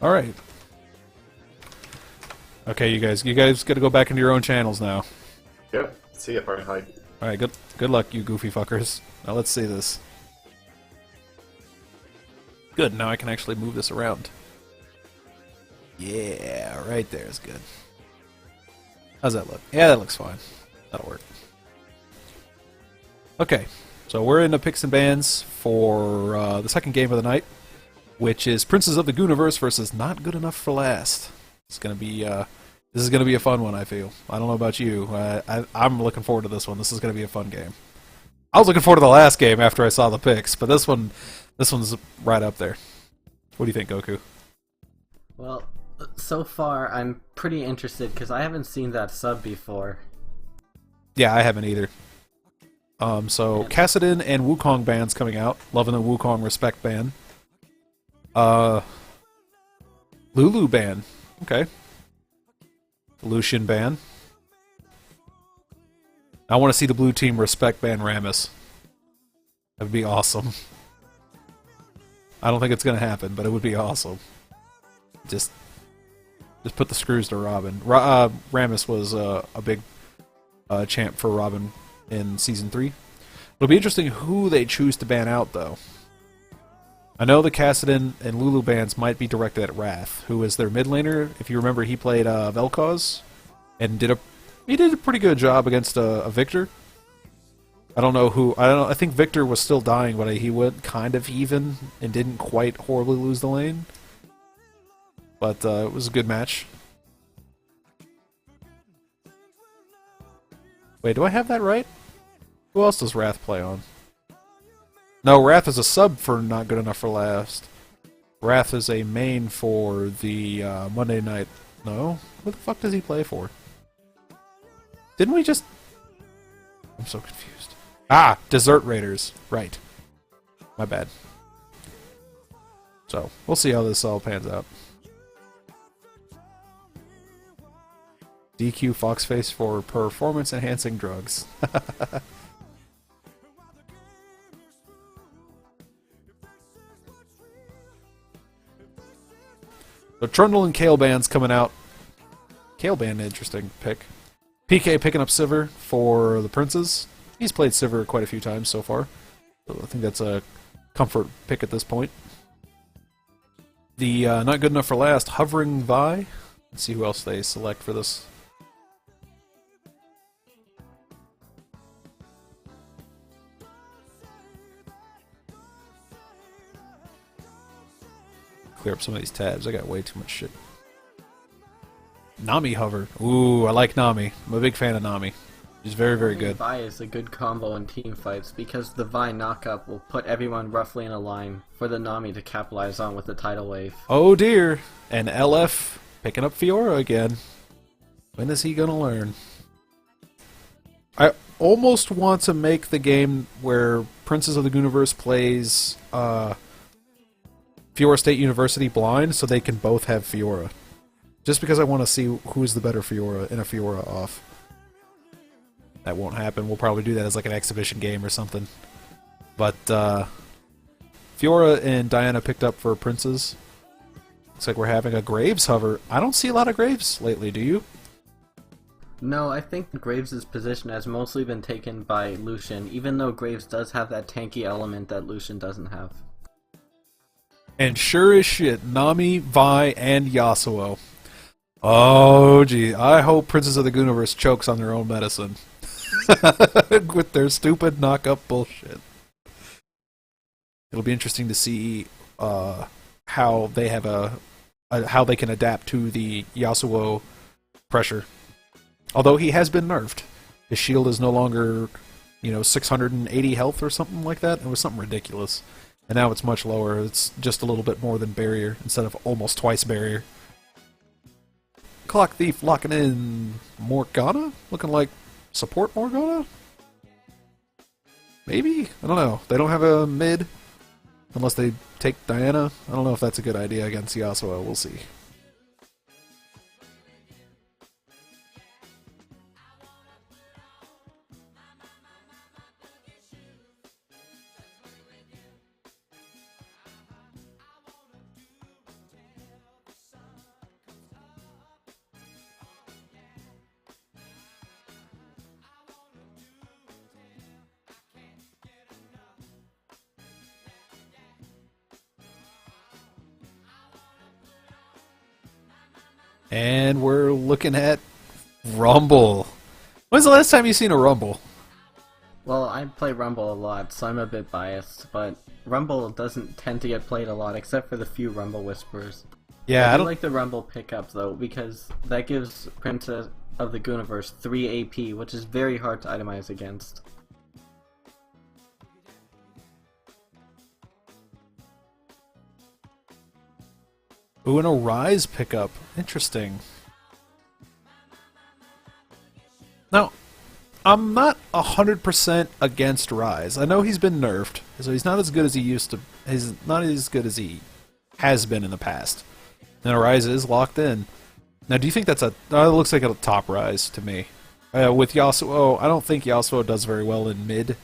Alright. Okay, you guys gotta go back into your own channels now. Yep. See ya, party hide. Alright, good luck, you goofy fuckers. Now let's see this. Good, now I can actually move this around. Yeah, right there is good. How's that look? Yeah, that looks fine. That'll work. Okay, so we're in the picks and bans for the second game of the night, which is Princes of the Gooniverse versus Not Good Enough for Last. It's gonna be this is gonna be a fun one. I feel. I don't know about you. I'm looking forward to this one. This is gonna be a fun game. I was looking forward to the last game after I saw the picks, but this one's right up there. What do you think, Goku? Well, so far I'm pretty interested because I haven't seen that sub before. Yeah, I haven't either. So Kassadin and Wukong bands coming out. Loving the Wukong respect ban. Lulu ban. Okay. Lucian ban. I want to see the blue team respect ban Rammus. That would be awesome. I don't think it's going to happen, but it would be awesome. Just put the screws to Robin. Rammus was a big champ for Robin in Season 3. It'll be interesting who they choose to ban out, though. I know the Kassadin and Lulu bans might be directed at Wrath, who is their mid laner. If you remember, he played Vel'Koz and did a pretty good job against a Victor. I don't know who. I think Victor was still dying, but he went kind of even and didn't quite horribly lose the lane. But it was a good match. Wait, do I have that right? Who else does Wrath play on? No, Wrath is a sub for Not Good Enough for Last. Wrath is a main for the Monday night. No? What the fuck does he play for? Didn't we just... I'm so confused. Ah! Desert Raiders. Right. My bad. So, we'll see how this all pans out. DQ Foxface for performance-enhancing drugs. So Trundle and Kale Band's coming out. Kale Band, interesting pick. PK picking up Sivir for the Princes. He's played Sivir quite a few times so far. So I think that's a comfort pick at this point. The Not Good Enough for Last, Hovering Vi. Let's see who else they select for this. Clear up some of these tabs. I got way too much shit. Nami Hover. Ooh, I like Nami. I'm a big fan of Nami. She's very, very good. Vi is a good combo in team fights because the Vi knockup will put everyone roughly in a line for the Nami to capitalize on with the tidal wave. Oh dear. And LF picking up Fiora again. When is he gonna learn? I almost want to make the game where Princes of the Gooniverse plays Fiora State University blind so they can both have Fiora. Just because I want to see who's the better Fiora in a Fiora off. That won't happen. We'll probably do that as like an exhibition game or something. But Fiora and Diana picked up for Princes. Looks like we're having a Graves hover. I don't see a lot of Graves lately, do you? No, I think Graves' position has mostly been taken by Lucian, even though Graves does have that tanky element that Lucian doesn't have. And sure as shit, Nami, Vi, and Yasuo. Oh, gee. I hope Princes of the Gooniverse chokes on their own medicine. With their stupid knock-up bullshit. It'll be interesting to see how they have how they can adapt to the Yasuo pressure. Although he has been nerfed. His shield is no longer, 680 health or something like that. It was something ridiculous. And now it's much lower. It's just a little bit more than barrier instead of almost twice barrier. Clock Thief locking in Morgana? Looking like support Morgana? Maybe? I don't know. They don't have a mid unless they take Diana. I don't know if that's a good idea against Yasuo. We'll see. And we're looking at Rumble. When's the last time you seen a Rumble? Well, I play Rumble a lot, so I'm a bit biased, but Rumble doesn't tend to get played a lot, except for the few Rumble Whisperers. Yeah, I do like the Rumble pickup, though, because that gives Princess of the Gooniverse 3 AP, which is very hard to itemize against. Ooh, and a Rise pickup. Interesting. Now, I'm not 100% against Rise. I know he's been nerfed, so he's not as good as he used to. He's not as good as he has been in the past. And a Rise is locked in. Now, do you think that's a... it looks like a top Rise to me. With Yasuo, I don't think Yasuo does very well in mid.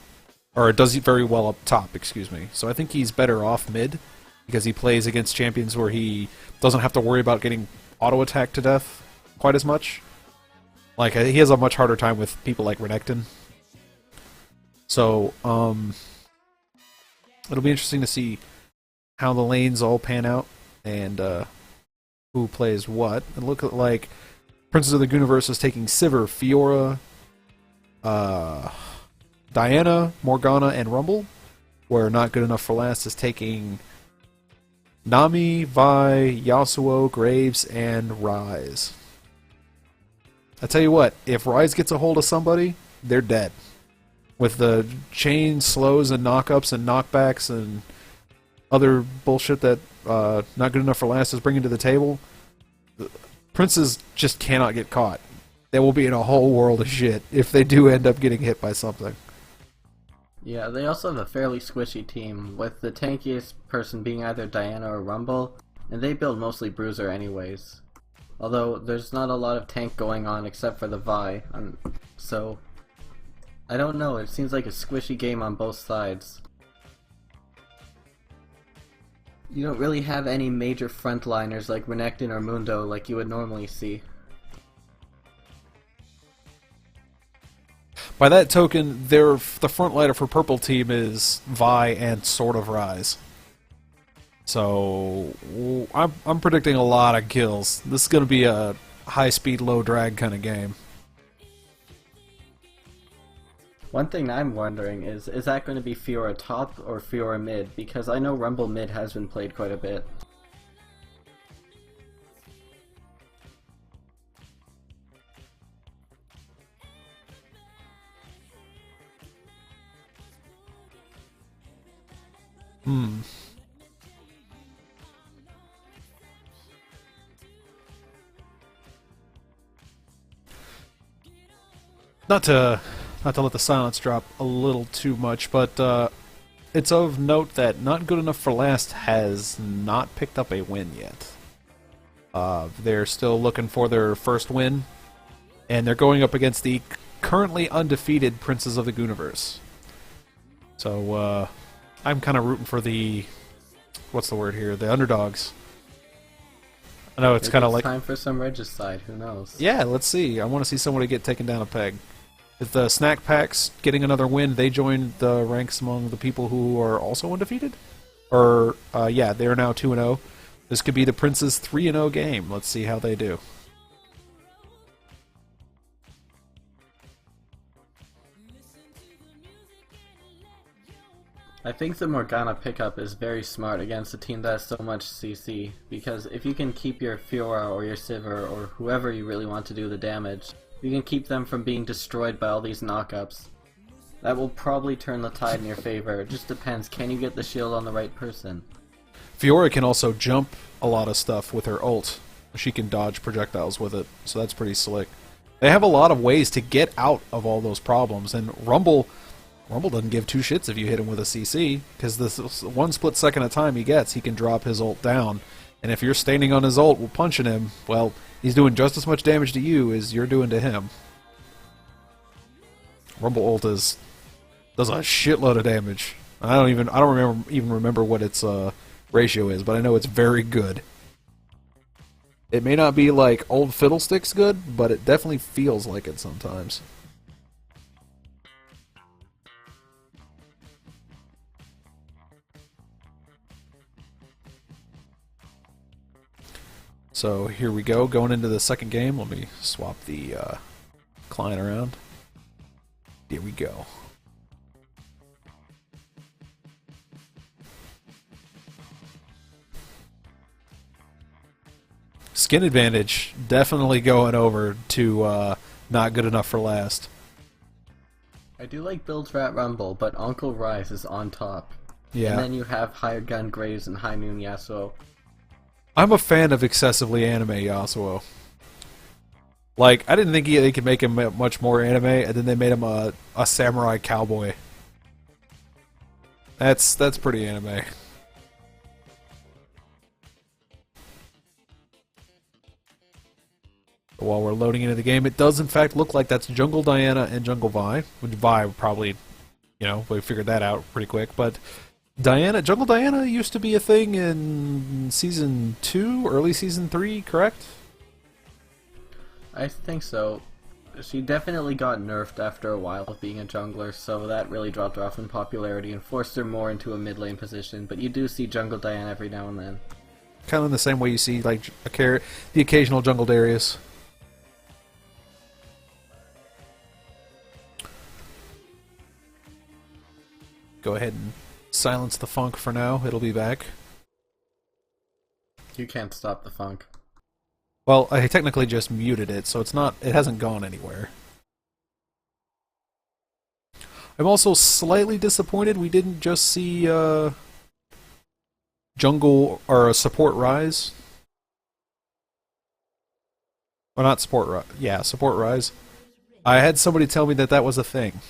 Or it does very well up top, excuse me. So I think he's better off mid, because he plays against champions where he doesn't have to worry about getting auto-attacked to death quite as much. Like, he has a much harder time with people like Renekton. So, it'll be interesting to see how the lanes all pan out, and who plays what. And look at, like, Princess of the Gooniverse is taking Sivir, Fiora, Diana, Morgana, and Rumble, where Not Good Enough for Last is taking Nami, Vi, Yasuo, Graves, and Rise. I tell you what, if Rise gets a hold of somebody, they're dead. With the chain slows and knockups and knockbacks and other bullshit that Not Good Enough for Last is bringing to the table, Princes just cannot get caught. They will be in a whole world of shit if they do end up getting hit by something. Yeah, they also have a fairly squishy team, with the tankiest person being either Diana or Rumble, and they build mostly Bruiser anyways. Although, there's not a lot of tank going on except for the Vi, so... I don't know, it seems like a squishy game on both sides. You don't really have any major frontliners like Renekton or Mundo like you would normally see. By that token, the frontliner for Purple Team is Vi and sort of Rise. So, I'm predicting a lot of kills. This is going to be a high-speed, low-drag kind of game. One thing I'm wondering is that going to be Fiora top or Fiora mid? Because I know Rumble mid has been played quite a bit. Not to let the silence drop a little too much, but it's of note that Not Good Enough for Last has not picked up a win yet. They're still looking for their first win, and they're going up against the currently undefeated Princes of the Gooniverse. So I'm kind of rooting for the... what's the word here? The underdogs. I know it's kind of like... time for some regicide, who knows? Yeah, let's see. I want to see somebody get taken down a peg. If the Snack Packs getting another win, they join the ranks among the people who are also undefeated? Or, yeah, they are now 2-0. This could be the Prince's 3-0 game. Let's see how they do. I think the Morgana pickup is very smart against a team that has so much CC, because if you can keep your Fiora or your Sivir or whoever you really want to do the damage, you can keep them from being destroyed by all these knockups. That will probably turn the tide in your favor. It just depends, can you get the shield on the right person? Fiora can also jump a lot of stuff with her ult. She can dodge projectiles with it, so that's pretty slick. They have a lot of ways to get out of all those problems, and Rumble doesn't give two shits if you hit him with a CC, because this one split second of time he gets, he can drop his ult down. And if you're standing on his ult while punching him, well, he's doing just as much damage to you as you're doing to him. Rumble ult does a shitload of damage. I don't remember what its ratio is, but I know it's very good. It may not be like old fiddlesticks good, but it definitely feels like it sometimes. So here we go, going into the second game. Let me swap the client around. Here we go. Skin advantage, definitely going over to not good enough for last. I do like builds for at Rumble, but Uncle Rise is on top. Yeah. And then you have Hired Gun Graves and High Noon Yasuo. I'm a fan of excessively anime Yasuo. Like, I didn't think they could make him much more anime, and then they made him a samurai cowboy. That's pretty anime. While we're loading into the game, it does in fact look like that's Jungle Diana and Jungle Vi. Which Vi probably, we figured that out pretty quick. But Jungle Diana used to be a thing in Season 2, early Season 3, correct? I think so. She definitely got nerfed after a while of being a jungler, so that really dropped her off in popularity and forced her more into a mid lane position. But you do see Jungle Diana every now and then. Kind of in the same way you see like the occasional Jungle Darius. Go ahead and silence the funk for now. It'll be back. You can't stop the funk. Well, I technically just muted it, so it hasn't gone anywhere. I'm also slightly disappointed we didn't just see jungle or support rise. Well, not support rise. Yeah, support rise. I had somebody tell me that was a thing.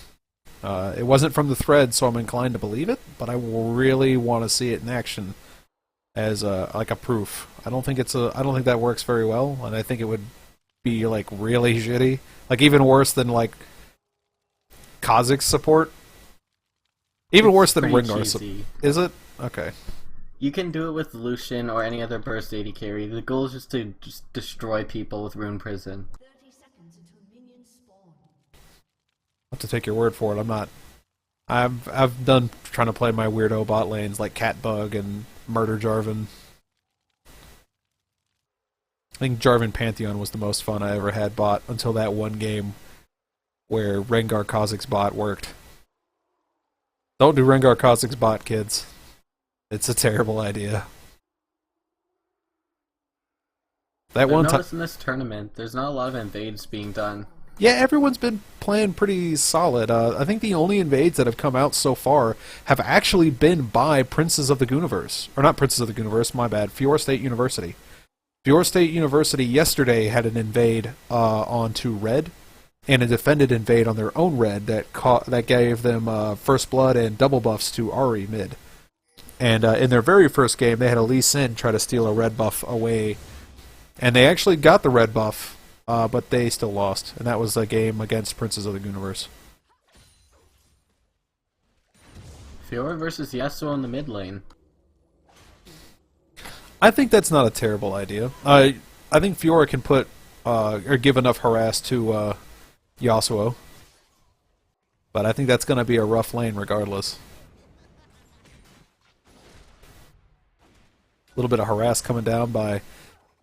It wasn't from the thread, so I'm inclined to believe it, but I really want to see it in action as like a proof. I don't think that works very well, and I think it would be like really shitty, like even worse than like Kha'Zix's support, even worse than Rengar's. Is it? Okay. You can do it with Lucian or any other burst AD carry. The goal is just to destroy people with Rune Prison. I'll have to take your word for it. I'm not. I've done trying to play my weirdo bot lanes like Catbug and Murder Jarvan. I think Jarvan Pantheon was the most fun I ever had bot until that one game where Rengar Kha'Zix's bot worked. Don't do Rengar Kha'Zix's bot, kids. It's a terrible idea. That one time in this tournament, there's not a lot of invades being done. Yeah, everyone's been playing pretty solid. I think the only invades that have come out so far have actually been by Princes of the Gooniverse. Or not Princes of the Gooniverse, my bad. Fior State University. Fior State University yesterday had an invade onto Red, and a defended invade on their own Red that gave them First Blood and double buffs to Ahri mid. And in their very first game, they had a Lee Sin try to steal a red buff away. And they actually got the red buff, but they still lost. And that was a game against Princes of the Gooniverse. Fiora versus Yasuo in the mid lane. I think that's not a terrible idea. I think Fiora can put or give enough harass to Yasuo. But I think that's going to be a rough lane regardless. A little bit of harass coming down by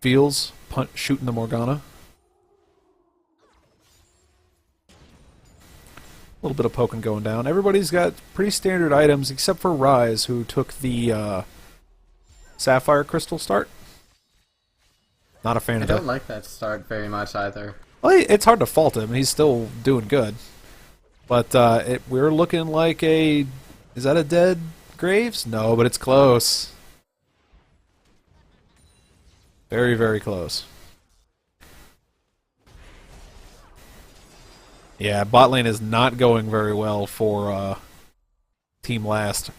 Fields, shooting the Morgana. A little bit of poking going down. Everybody's got pretty standard items except for Rise, who took the Sapphire Crystal start. Not a fan of that. I don't like that start very much either. Well, it's hard to fault him. He's still doing good. But we're looking like a... Is that a dead Graves? No, but it's close. Very, very close. Yeah, bot lane is not going very well for Team Last.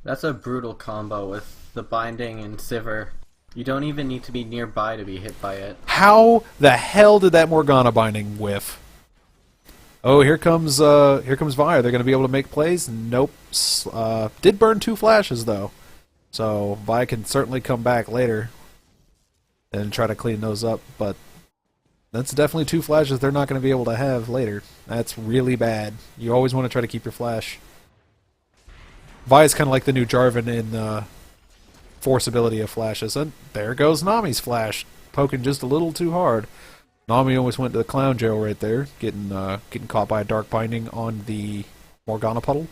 That's a brutal combo with the binding and Sivir. You don't even need to be nearby to be hit by it. How the hell did that Morgana binding whiff? Oh, here comes Vi. They're going to be able to make plays? Nope. Did burn 2 flashes, though. So Vi can certainly come back later and try to clean those up, but that's definitely 2 flashes they're not going to be able to have later. That's really bad. You always want to try to keep your flash. Vi is kind of like the new Jarvan in force ability of flashes. And there goes Nami's flash, poking just a little too hard. Nami almost went to the clown jail right there, getting caught by a dark binding on the Morgana puddle.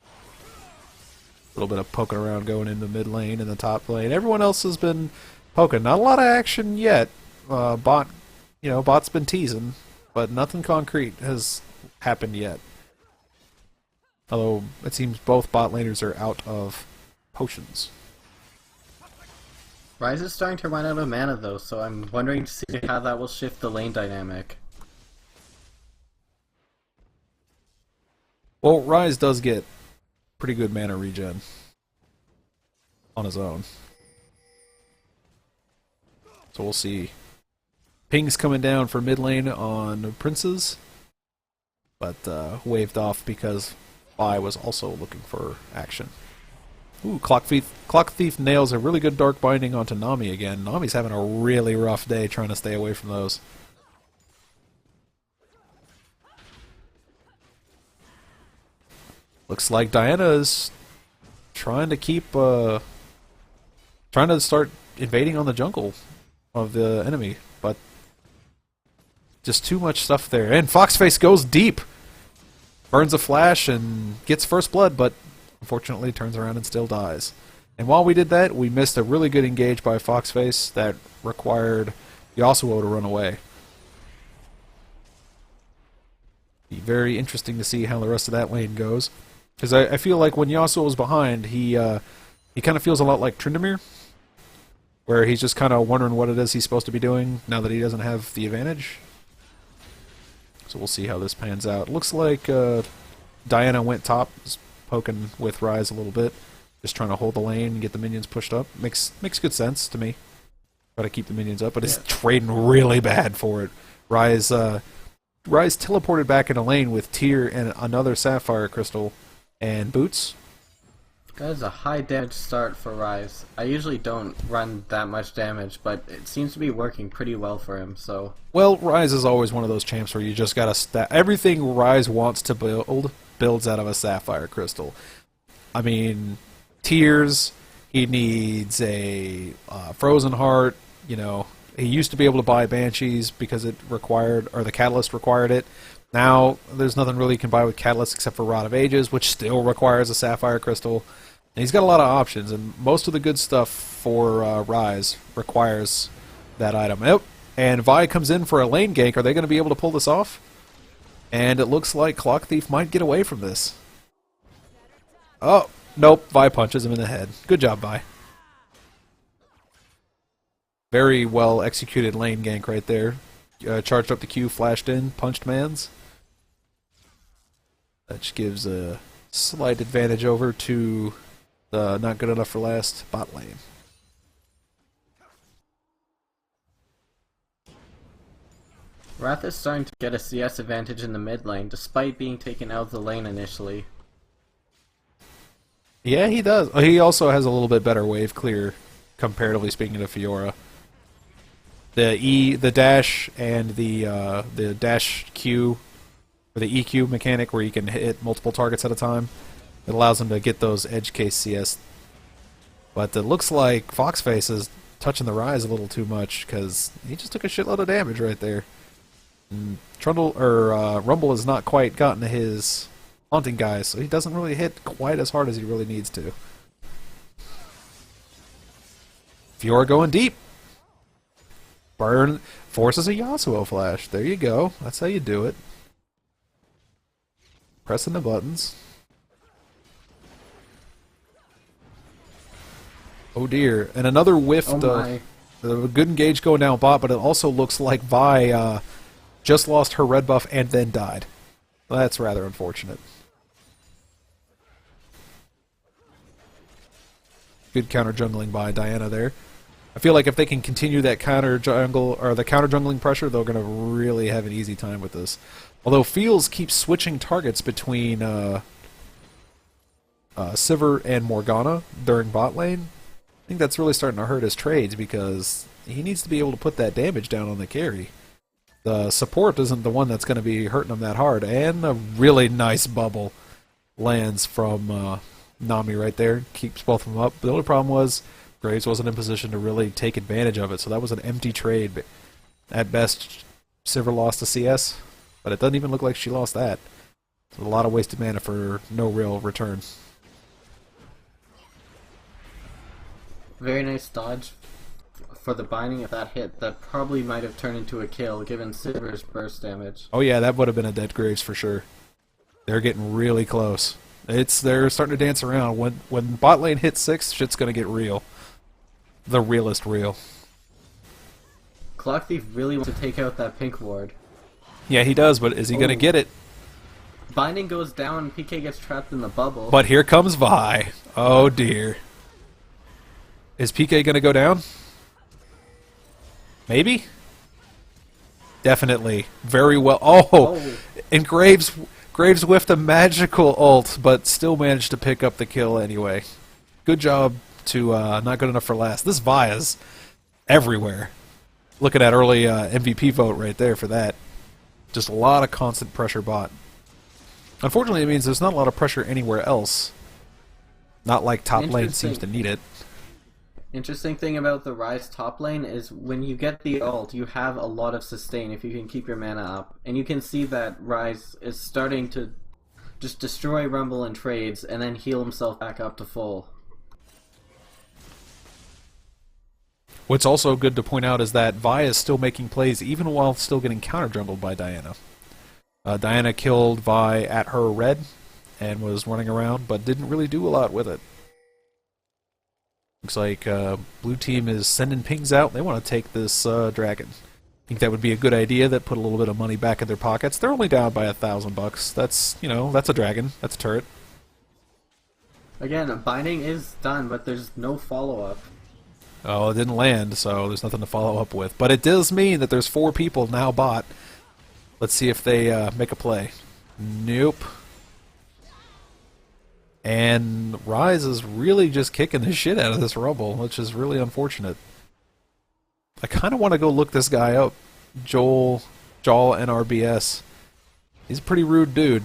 A little bit of poking around going in the mid lane and the top lane. Everyone else has been poking. Not a lot of action yet. Bot's been teasing, but nothing concrete has happened yet. Although it seems both bot laners are out of potions. Ryze is starting to run out of mana though, so I'm wondering to see how that will shift the lane dynamic. Well, Ryze does get pretty good mana regen on his own. So we'll see. Ping's coming down for mid lane on Princes, but waved off because Vi was also looking for action. Ooh, Clock Thief nails a really good dark binding onto Nami again. Nami's having a really rough day trying to stay away from those. Looks like Diana is trying to start invading on the jungle of the enemy, but just too much stuff there. And Foxface goes deep, burns a flash and gets first blood, but unfortunately turns around and still dies. And while we did that, we missed a really good engage by Foxface that required Yasuo to run away. Be very interesting to see how the rest of that lane goes. Because I feel like when Yasuo is behind, he kind of feels a lot like Tryndamere, where he's just kind of wondering what it is he's supposed to be doing now that he doesn't have the advantage. So we'll see how this pans out. Looks like Diana went top, poking with Ryze a little bit, just trying to hold the lane and get the minions pushed up. Makes good sense to me. Try to keep the minions up, but it's trading really bad for it. Ryze teleported back into lane with Tyr and another Sapphire Crystal and Boots. That is a high damage start for Ryze. I usually don't run that much damage, but it seems to be working pretty well for him, so... Well, Ryze is always one of those champs where you just gotta everything Ryze wants to builds out of a Sapphire Crystal. I mean, Tears, he needs a Frozen Heart, you know, he used to be able to buy Banshees because it required, or the Catalyst required it. Now, there's nothing really you can buy with Catalyst except for Rod of Ages, which still requires a Sapphire Crystal. And he's got a lot of options, and most of the good stuff for Ryze requires that item. Yep. And Vi comes in for a lane gank. Are they going to be able to pull this off? And it looks like Clock Thief might get away from this. Oh, nope. Vi punches him in the head. Good job, Vi. Very well executed lane gank right there. Charged up the Q, flashed in, punched mans. That just gives a slight advantage over to the not good enough for last bot lane. Wrath is starting to get a CS advantage in the mid lane, despite being taken out of the lane initially. Yeah, he does. He also has a little bit better wave clear, comparatively speaking to Fiora. The dash and the dash Q, or the EQ mechanic where you can hit multiple targets at a time, it allows him to get those edge case CS. But it looks like Foxface is touching the Ryze a little too much because he just took a shitload of damage right there. And Rumble has not quite gotten to his haunting guys, so he doesn't really hit quite as hard as he really needs to. Fiora going deep. Burn forces a Yasuo flash. There you go. That's how you do it. Pressing the buttons. Oh dear. And another whiff. A good engage going down bot, but it also looks like Vi just lost her red buff and then died. That's rather unfortunate. Good counter jungling by Diana there. I feel like if they can continue that counter jungle or the counter jungling pressure, they're going to really have an easy time with this. Although Fields keeps switching targets between Sivir and Morgana during bot lane, I think that's really starting to hurt his trades because he needs to be able to put that damage down on the carry. The support isn't the one that's going to be hurting him that hard, and a really nice bubble lands from Nami right there, keeps both of them up. The only problem was Graves wasn't in position to really take advantage of it, so that was an empty trade. But at best, Sivir lost to CS, but it doesn't even look like she lost that. So a lot of wasted mana for no real return. Very nice dodge for the binding. If that hit, that probably might have turned into a kill, given Sivir's burst damage. Oh yeah, that would have been a dead Graves for sure. They're getting really close. They're starting to dance around. When bot lane hits 6, shit's gonna get real. The realest real. Clock Thief really wants to take out that pink ward. Yeah, he does, but is he gonna get it? Binding goes down, PK gets trapped in the bubble. But here comes Vi. Oh dear. Is PK gonna go down? Maybe? Definitely. Very well. Oh! And Graves whiffed a magical ult, but still managed to pick up the kill anyway. Good job to not good enough for last. This Vi is everywhere. Looking at early MVP vote right there for that. Just a lot of constant pressure bot. Unfortunately, it means there's not a lot of pressure anywhere else. Not like top lane seems to need it. Interesting thing about the Ryze top lane is when you get the ult, you have a lot of sustain if you can keep your mana up. And you can see that Ryze is starting to just destroy Rumble and trades and then heal himself back up to full. What's also good to point out is that Vi is still making plays even while still getting counter-jungled by Diana. Diana killed Vi at her red and was running around, but didn't really do a lot with it. Looks like blue team is sending pings out. They want to take this dragon. I think that would be a good idea. That put a little bit of money back in their pockets. They're only down by $1,000. That's, you know, that's a dragon. That's a turret. Again, binding is done, but there's no follow-up. Oh, it didn't land, so there's nothing to follow up with. But it does mean that there's 4 people now bot. Let's see if they make a play. Nope. And Ryze is really just kicking the shit out of this Rumble, which is really unfortunate. I kind of want to go look this guy up. Jaw NRBS. He's a pretty rude dude.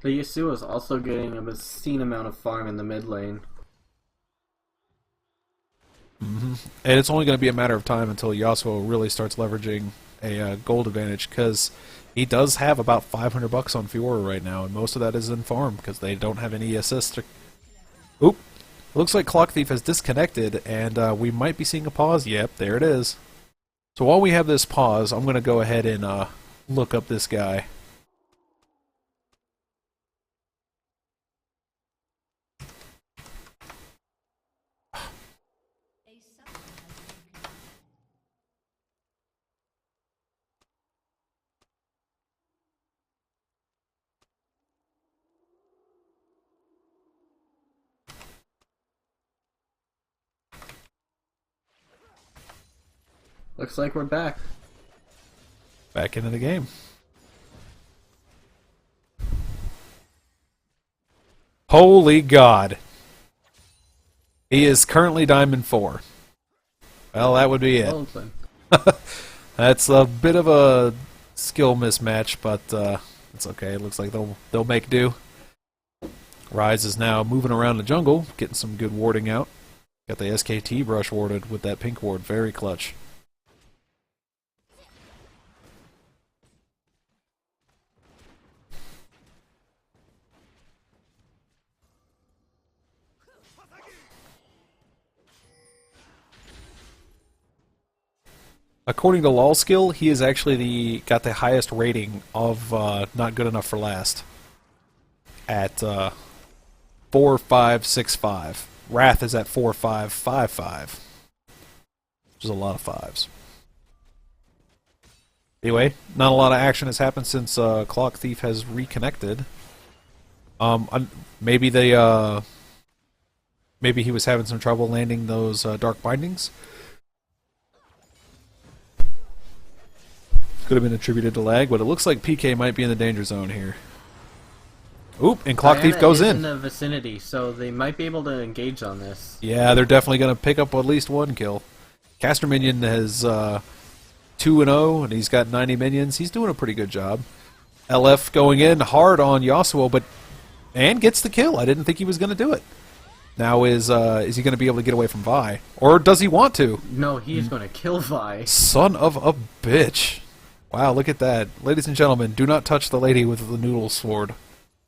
The Yasuo is also getting an obscene amount of farm in the mid lane. And it's only going to be a matter of time until Yasuo really starts leveraging a gold advantage, because he does have about $500 on Fiora right now, and most of that is in farm because they don't have any assists. Oop! Looks like Clock Thief has disconnected, and we might be seeing a pause. Yep, there it is. So while we have this pause, I'm going to go ahead and look up this guy. Looks like we're back. Back into the game. Holy God. He is currently Diamond 4. Well, that would be it. That's a bit of a skill mismatch, but it's okay. It looks like they'll make do. Ryze is now moving around the jungle, getting some good warding out. Got the SKT brush warded with that pink ward. Very clutch. According to LOL Skill, he is actually got the highest rating of not good enough for last. At 4565. Wrath is at 4555. Which is a lot of 5s. Anyway, not a lot of action has happened since Clock Thief has reconnected. Maybe maybe he was having some trouble landing those dark bindings. Could have been attributed to lag, but it looks like PK might be in the danger zone here. Oop, and Clock Thief goes in the vicinity, so they might be able to engage on this. Yeah, they're definitely going to pick up at least 1 kill. Caster Minion has 2-0, and he's got 90 minions. He's doing a pretty good job. LF going in hard on Yasuo, but And gets the kill. I didn't think he was going to do it. Now is he going to be able to get away from Vi? Or does he want to? No, he's going to kill Vi. Son of a bitch. Wow, look at that. Ladies and gentlemen, do not touch the lady with the noodle sword.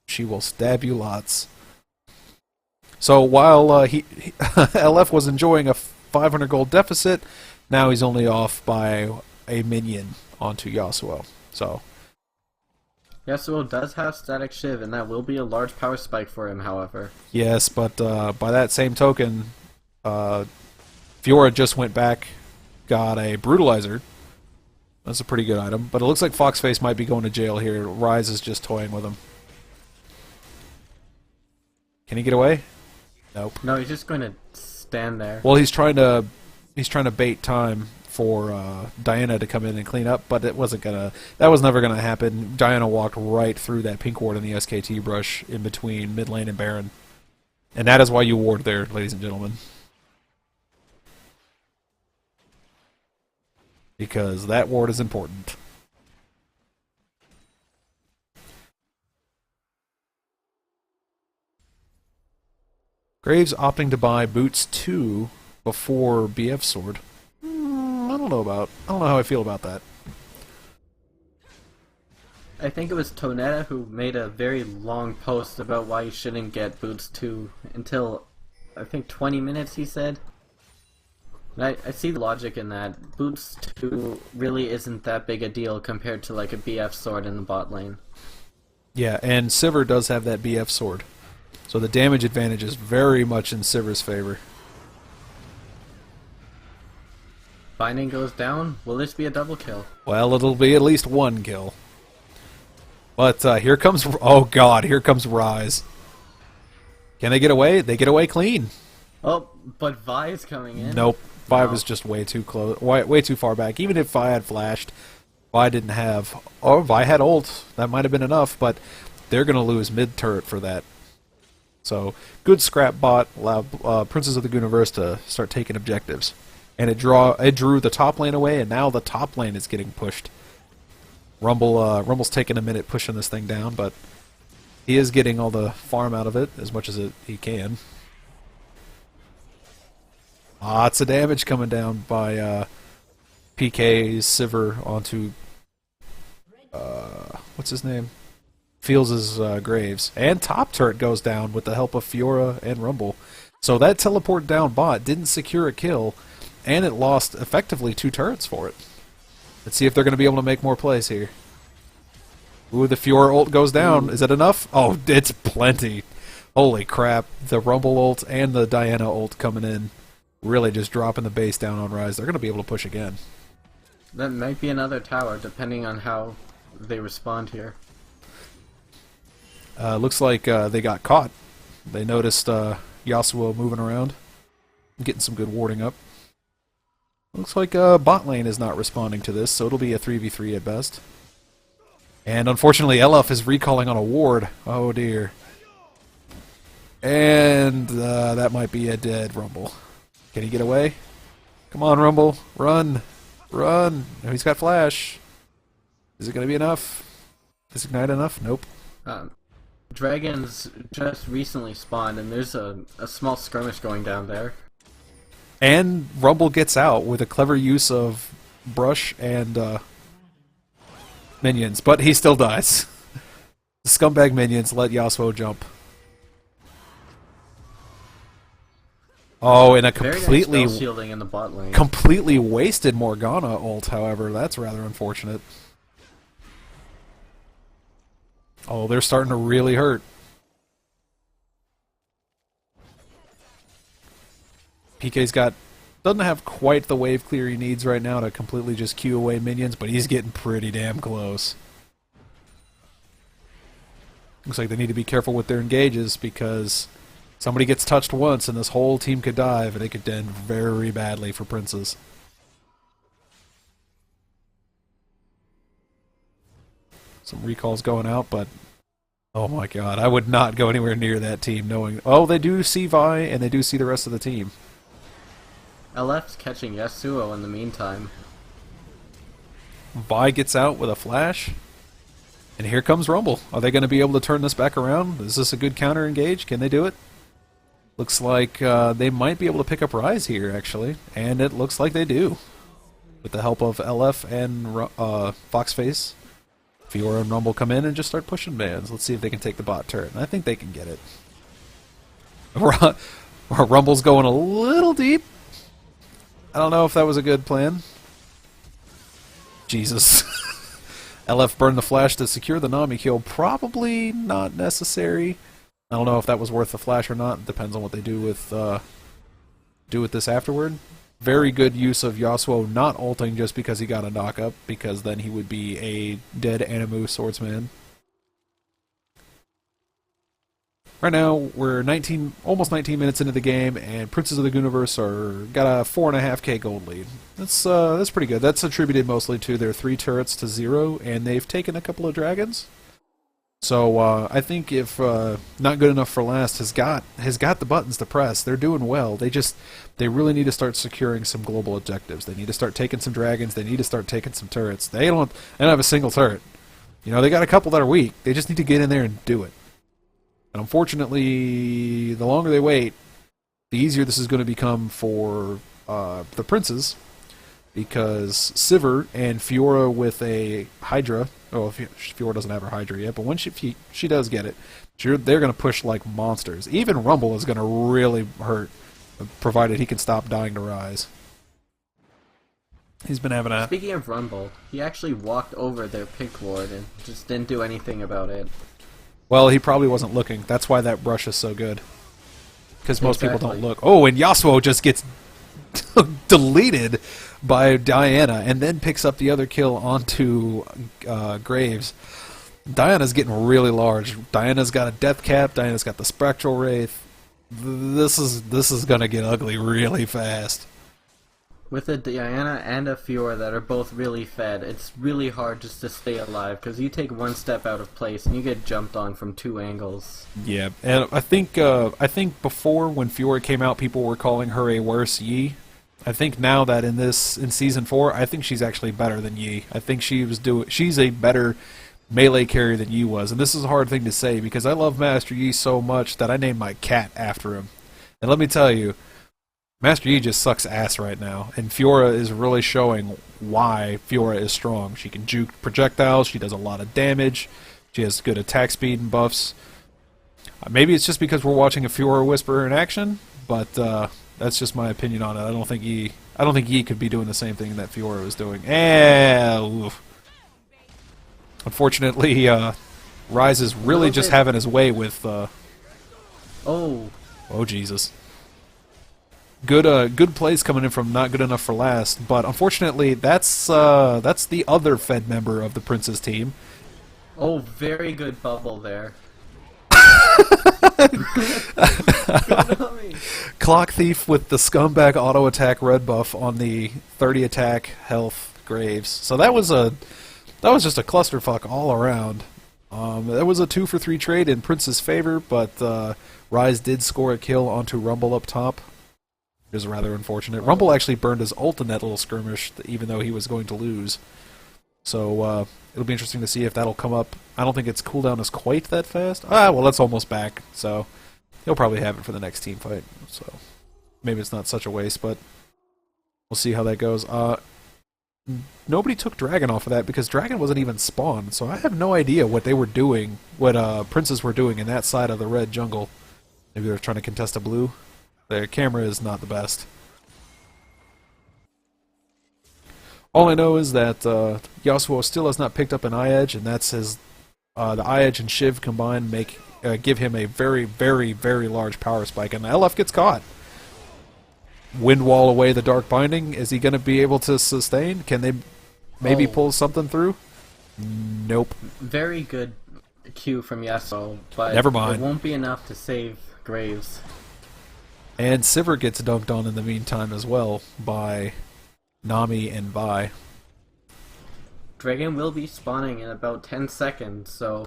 She will stab you lots. So while LF was enjoying a 500 gold deficit, now he's only off by a minion onto Yasuo. So Yasuo does have Static Shiv, and that will be a large power spike for him, however. yes, but by that same token, Fiora just went back, got a Brutalizer. That's a pretty good item. But it looks like Foxface might be going to jail here. Rise is just toying with him. Can he get away? Nope. No, he's just going to stand there. Well, he's trying to bait time for Diana to come in and clean up, but that was never gonna happen. Diana walked right through that pink ward in the SKT brush in between mid lane and Baron. And that is why you ward there, ladies and gentlemen. Because that ward is important. Graves opting to buy Boots 2 before BF Sword. I don't know how I feel about that. I think it was Tonetta who made a very long post about why you shouldn't get Boots 2 until, I think, 20 minutes, he said. And I see the logic in that. Boots 2 really isn't that big a deal compared to like a BF sword in the bot lane. Yeah, and Sivir does have that BF sword. So the damage advantage is very much in Sivir's favor. Binding goes down. Will this be a double kill? Well, it'll be at least one kill. But here comes... Oh god, here comes Rise. Can they get away? They get away clean. Oh, but Vi's coming in. Nope. Vi No. was just way too close, way too far back. Even if Vi had flashed, Vi didn't have... Or Vi had ult. That might have been enough, but they're going to lose mid-turret for that. So, good scrap bot allowed Princes of the Universe to start taking objectives. And it drew the top lane away, and now the top lane is getting pushed. Rumble's taking a minute pushing this thing down, but he is getting all the farm out of it as much as he can. Lots of damage coming down by PK's Sivir onto what's his name? Fields' Graves. And top turret goes down with the help of Fiora and Rumble. So that teleport down bot didn't secure a kill, and it lost effectively 2 turrets for it. Let's see if they're going to be able to make more plays here. Ooh, the Fiora ult goes down. Is that enough? Oh, it's plenty. Holy crap. The Rumble ult and the Diana ult coming in. Really just dropping the base down on Rise. They're going to be able to push again. That might be another tower, depending on how they respond here. Looks like they got caught. They noticed Yasuo moving around. Getting some good warding up. Looks like bot lane is not responding to this, so it'll be a 3v3 at best. And unfortunately, LF is recalling on a ward. Oh dear. And that might be a dead Rumble. Can he get away? Come on, Rumble. Run. Run. No, he's got flash. Is it going to be enough? Is Ignite enough? Nope. Dragons just recently spawned, and there's a small skirmish going down there. And Rumble gets out with a clever use of brush and minions, but he still dies. The scumbag minions let Yasuo jump. Oh, and a Very nice completely spell shielding in the bot lane. completely wasted Morgana ult, however. That's rather unfortunate. Oh, they're starting to really hurt. PK's doesn't have quite the wave clear he needs right now to completely just queue away minions, but he's getting pretty damn close. Looks like they need to be careful with their engages because somebody gets touched once and this whole team could dive and it could end very badly for Princes. Some recalls going out, but oh my god, I would not go anywhere near that team knowing... Oh, they do see Vi and they do see the rest of the team. LF's catching Yasuo in the meantime. Vi gets out with a flash. And here comes Rumble. Are they going to be able to turn this back around? Is this a good counter engage? Can they do it? Looks like they might be able to pick up Rise here, actually. And it looks like they do. With the help of LF and Foxface, Fiora and Rumble come in and just start pushing bans. Let's see if they can take the bot turret. And I think they can get it. Rumble's going a little deep. I don't know if that was a good plan. Jesus. LF burned the flash to secure the Nami kill. Probably not necessary. I don't know if that was worth the flash or not. It depends on what they do with this afterward. Very good use of Yasuo not ulting just because he got a knock-up, because then he would be a dead Animu swordsman. Right now, we're almost 19 minutes into the game, and Princes of the Universe got a 4.5k gold lead. That's pretty good. That's attributed mostly to their 3 turrets to 0, and they've taken a couple of dragons. So I think if Not Good Enough for Last has got the buttons to press, they're doing well. They really need to start securing some global objectives. They need to start taking some dragons. They need to start taking some turrets. They don't have a single turret. You know, they got a couple that are weak. They just need to get in there and do it. And unfortunately, the longer they wait, the easier this is going to become for the princes, because Sivir and Fiora with a Hydra. Oh, Fiora doesn't have her Hydra yet, but once she does get it, they're going to push like monsters. Even Rumble is going to really hurt, provided he can stop dying to Rise. He's been having a... Speaking of Rumble, he actually walked over their pick ward and just didn't do anything about it. Well, he probably wasn't looking. That's why that brush is so good. Because most people don't look. Oh, and Yasuo just gets deleted by Diana and then picks up the other kill onto Graves. Diana's getting really large. Diana's got a death cap. Diana's got the spectral wraith. This is gonna get ugly really fast. With a Diana and a Fiora that are both really fed, it's really hard just to stay alive, because you take one step out of place and you get jumped on from 2 angles. Yeah, and I think before, when Fiora came out, people were calling her a worse Yi. I think now that in Season 4, I think she's actually better than Yi. I think she's a better melee carrier than Yi was. And this is a hard thing to say, because I love Master Yi so much that I named my cat after him. And let me tell you, Master Yi just sucks ass right now, and Fiora is really showing why Fiora is strong. She can juke projectiles, she does a lot of damage, she has good attack speed and buffs. Maybe it's just because we're watching a Fiora Whisperer in action, but that's just my opinion on it. I don't think Yi could be doing the same thing that Fiora was doing. Unfortunately, Rise is really just having his way with... Oh, Jesus. Good plays coming in from Not Good Enough for Last, but unfortunately that's the other Fed member of the Prince's team. Oh, very good bubble there. Clock Thief with the scumbag auto attack red buff on the 30 attack health Graves. So that was just a clusterfuck all around. That was a 2-for-3 trade in Prince's favor, but Rise did score a kill onto Rumble up top. It was rather unfortunate. Rumble actually burned his ult in that little skirmish, even though he was going to lose. So it'll be interesting to see if that'll come up. I don't think its cooldown is quite that fast. Well, that's almost back, so he'll probably have it for the next team fight. So maybe it's not such a waste, but we'll see how that goes. Nobody took Dragon off of that because Dragon wasn't even spawned, so I have no idea what they were doing, what Princes were doing in that side of the red jungle. Maybe they're trying to contest a blue. The camera is not the best. All I know is that Yasuo still has not picked up an eye edge, and that's his. The eye edge and Shiv combined give him a very, very, very large power spike, and the LF gets caught. Wind wall away the Dark Binding. Is he going to be able to sustain? Can they maybe pull something through? Nope. Very good Q from Yasuo, but never mind. It won't be enough to save Graves. And Sivir gets dunked on in the meantime as well by Nami and Vi. Dragon will be spawning in about 10 seconds, so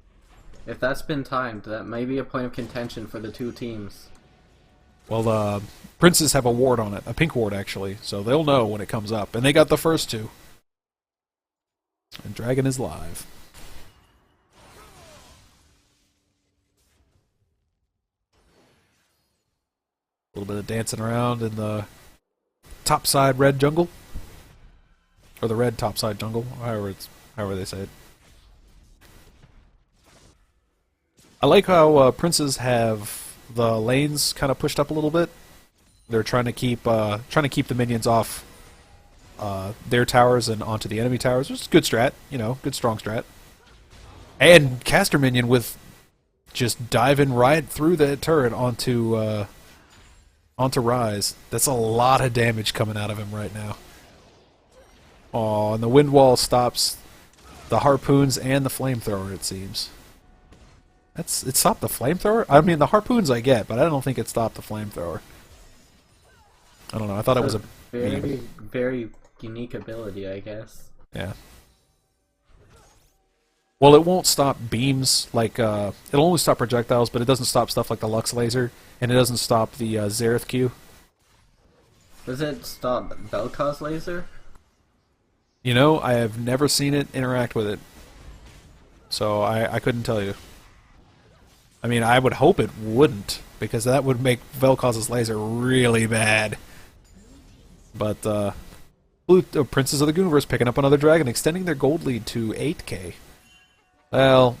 if that's been timed, that may be a point of contention for the two teams. Well, Princes have a ward on it, a pink ward actually, so they'll know when it comes up. And they got the first two. And Dragon is live. A little bit of dancing around in the topside red jungle. Or the red topside jungle, however they say it. I like how princes have the lanes kind of pushed up a little bit. They're trying to keep the minions off their towers and onto the enemy towers. Which is good strat, good strong strat. And caster minion with just diving right through the turret onto Rise. That's a lot of damage coming out of him right now. Oh, and the wind wall stops the harpoons and the flamethrower, it seems. It stopped the flamethrower? I mean, the harpoons I get, but I don't think it stopped the flamethrower. I don't know. I thought it was a very, very unique ability, I guess. Yeah. Well, it won't stop beams. It'll only stop projectiles, but it doesn't stop stuff like the Lux Laser, and it doesn't stop the Xerath Q. Does it stop Vel'Koz's laser? I have never seen it interact with it, so I couldn't tell you. I mean, I would hope it wouldn't, because that would make Vel'Koz's laser really bad. But, Princes of the Gooniverse picking up another dragon, extending their gold lead to 8k. Well,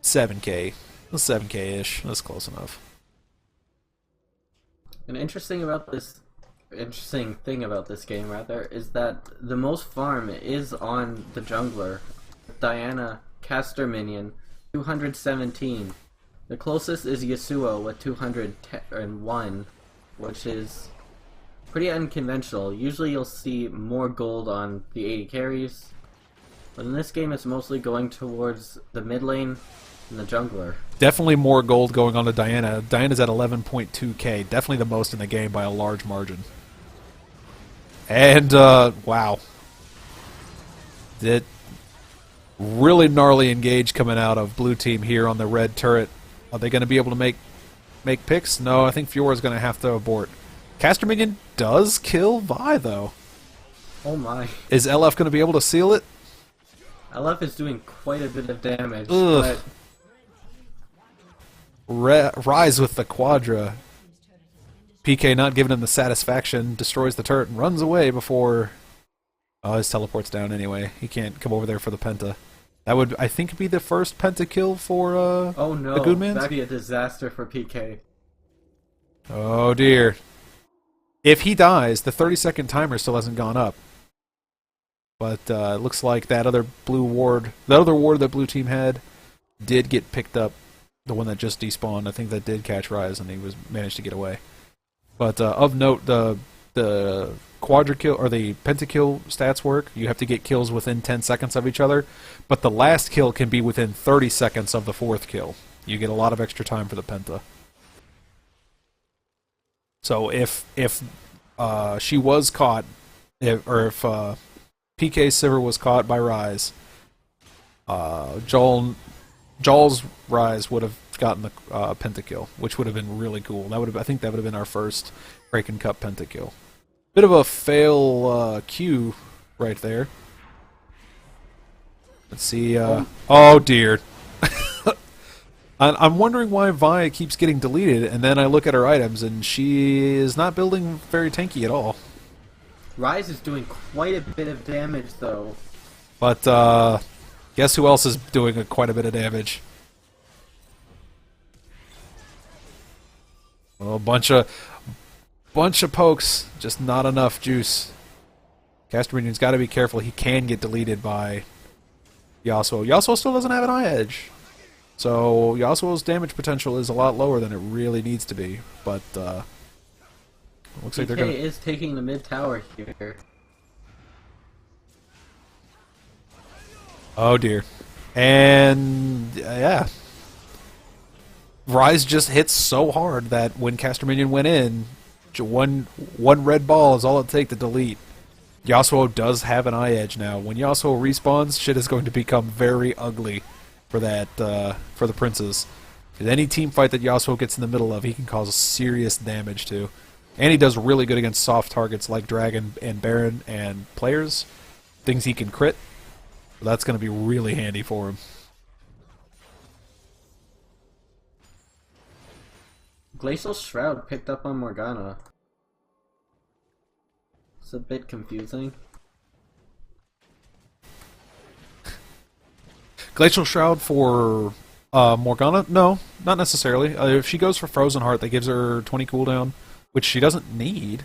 7k. 7k-ish. That's close enough. An interesting thing about this game, is that the most farm is on the jungler. Diana, caster minion, 217. The closest is Yasuo with 201, which is pretty unconventional. Usually you'll see more gold on the 80 carries, but in this game it's mostly going towards the mid lane and the jungler. Definitely more gold going on to Diana. Diana's at 11.2k, definitely the most in the game by a large margin. And, wow. That really gnarly engage coming out of blue team here on the red turret. Are they going to be able to make picks? No, I think Fiora's going to have to abort. Caster Minion does kill Vi, though. Oh my. Is LF going to be able to seal it? LF is doing quite a bit of damage, Ugh. but... Rise with the Quadra. PK not giving him the satisfaction, destroys the turret and runs away before... Oh, his teleport's down anyway. He can't come over there for the penta. That would, I think, be the first penta kill for oh no, the Goodmans. that'd be a disaster for PK. Oh dear. If he dies, the 30-second timer still hasn't gone up. But it looks like that other ward that blue team had, did get picked up. The one that just despawned, I think that did catch Rise, and he managed to get away. But of note, the quadra kill or the pentakill stats work. You have to get kills within 10 seconds of each other, but the last kill can be within 30 seconds of the fourth kill. You get a lot of extra time for the penta. So if she was caught, if PK Sivir was caught by Rise, Joel's Rise would have gotten the pentakill, which would have been really cool. I think that would have been our first Kraken Cup pentakill. Bit of a fail Q right there. Let's see. Oh dear. I'm wondering why Vi keeps getting deleted, and then I look at her items, and she is not building very tanky at all. Rise is doing quite a bit of damage, though. But guess who else is doing quite a bit of damage? Oh, bunch of pokes, just not enough juice. Caster Minion's got to be careful. He can get deleted by Yasuo. Yasuo still doesn't have an eye edge, so Yasuo's damage potential is a lot lower than it really needs to be. But looks like they're gonna. is taking the mid tower here. Oh dear, and yeah. Rise just hits so hard that when Caster Minion went in, one red ball is all it takes to delete. Yasuo does have an eye edge now. When Yasuo respawns, shit is going to become very ugly for that for the princes. Because any team fight that Yasuo gets in the middle of, he can cause serious damage to. And he does really good against soft targets like Dragon and Baron and players. Things he can crit. So that's going to be really handy for him. Glacial Shroud picked up on Morgana. It's a bit confusing. Glacial Shroud for Morgana? No, not necessarily. If she goes for Frozen Heart, that gives her 20 cooldown, which she doesn't need.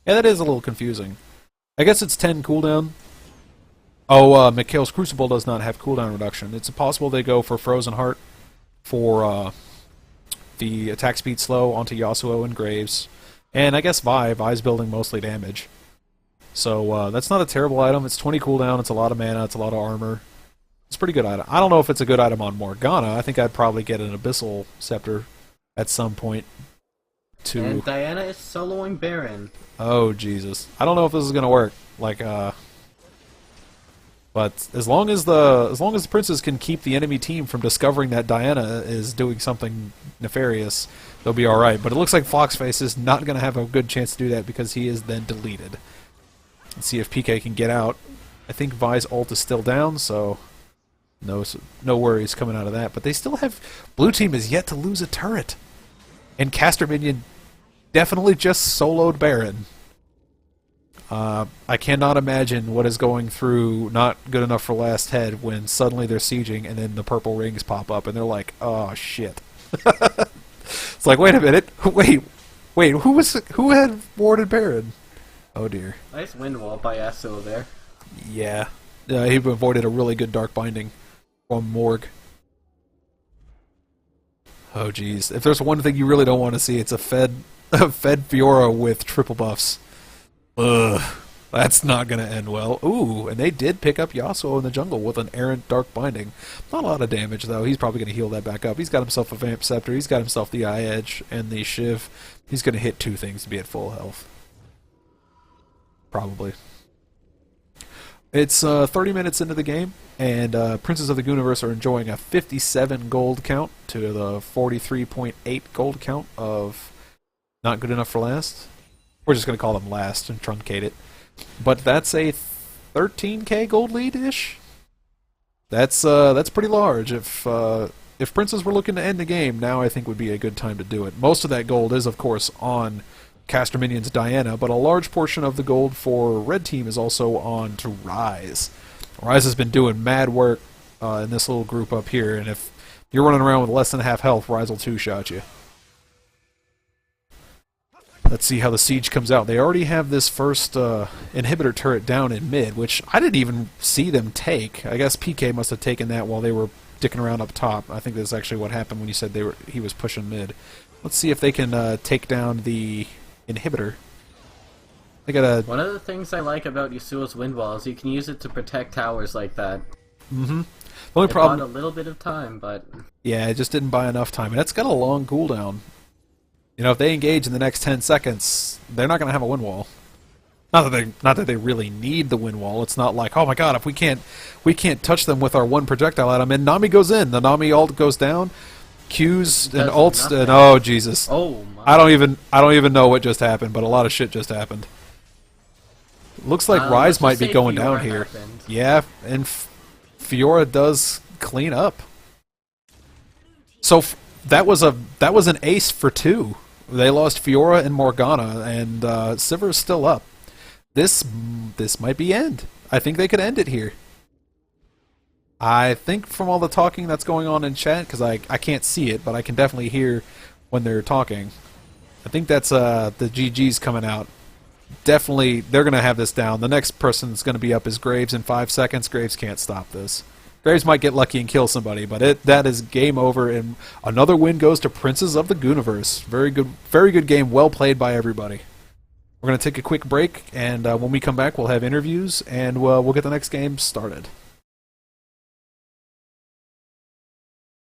Yeah, that is a little confusing. I guess it's 10 cooldown. Oh, Mikhail's Crucible does not have cooldown reduction. It's possible they go for Frozen Heart for the attack speed slow onto Yasuo and Graves. And I guess Vi's building mostly damage. So that's not a terrible item. It's 20 cooldown, it's a lot of mana, it's a lot of armor. It's a pretty good item. I don't know if it's a good item on Morgana. I think I'd probably get an Abyssal Scepter at some point. And Diana is soloing Baron. Oh, Jesus. I don't know if this is going to work. But as long as the princes can keep the enemy team from discovering that Diana is doing something nefarious, they'll be alright. But it looks like Foxface is not going to have a good chance to do that because he is then deleted. Let's see if PK can get out. I think Vi's ult is still down, so no worries coming out of that. But they still have... Blue team is yet to lose a turret. And Caster Minion definitely just soloed Baron. I cannot imagine what is going through not good enough for last head when suddenly they're sieging and then the purple rings pop up and they're like, oh shit. It's like, wait a minute, wait, who had warded Baron? Oh dear. Nice wind wall by Yasuo there. Yeah, he avoided a really good Dark Binding from Morg. Oh jeez, if there's one thing you really don't want to see, it's a fed Fiora with triple buffs. Ugh, that's not going to end well. Ooh, and they did pick up Yasuo in the jungle with an errant Dark Binding. Not a lot of damage, though. He's probably going to heal that back up. He's got himself a Vamp Scepter. He's got himself the Eye Edge and the Shiv. He's going to hit 2 things to be at full health. Probably. It's 30 minutes into the game, and Princes of the Universe are enjoying a 57 gold count to the 43.8 gold count of not good enough for last. We're just going to call them last and truncate it. But that's a 13k gold lead-ish. That's pretty large. If Princes were looking to end the game, now I think would be a good time to do it. Most of that gold is, of course, on Caster Minion's Diana, but a large portion of the gold for Red Team is also on to Ryze. Ryze has been doing mad work in this little group up here, and if you're running around with less than half health, Ryze will two-shot you. Let's see how the siege comes out. They already have this first inhibitor turret down in mid, which I didn't even see them take. I guess PK must have taken that while they were dicking around up top. I think that's actually what happened when you said he was pushing mid. Let's see if they can take down the inhibitor. They got One of the things I like about Yasuo's wind wall is you can use it to protect towers like that. Mm-hmm. The only It problem... bought a little bit of time, but... Yeah, it just didn't buy enough time. And it's got a long cooldown. You know, if they engage in the next 10 seconds, they're not going to have a wind wall. Not that they really need the wind wall. It's not like, oh my god, if we can't touch them with our one projectile at them, and Nami goes in, the Nami ult goes down, Qs and ults, and oh Jesus! Oh my! I don't even know what just happened, but a lot of shit just happened. Looks like Ryze might be going down here. Yeah, and Fiora does clean up. So that was an ace for 2. They lost Fiora and Morgana, and Sivir's still up. This might be end. I think they could end it here. I think from all the talking that's going on in chat, because I can't see it, but I can definitely hear when they're talking. I think that's the GG's coming out. Definitely, they're going to have this down. The next person that's going to be up is Graves in 5 seconds. Graves can't stop this. Graves might get lucky and kill somebody, but that is game over, and another win goes to Princes of the Gooniverse. Very good game, well played by everybody. We're going to take a quick break, and when we come back, we'll have interviews, and we'll get the next game started.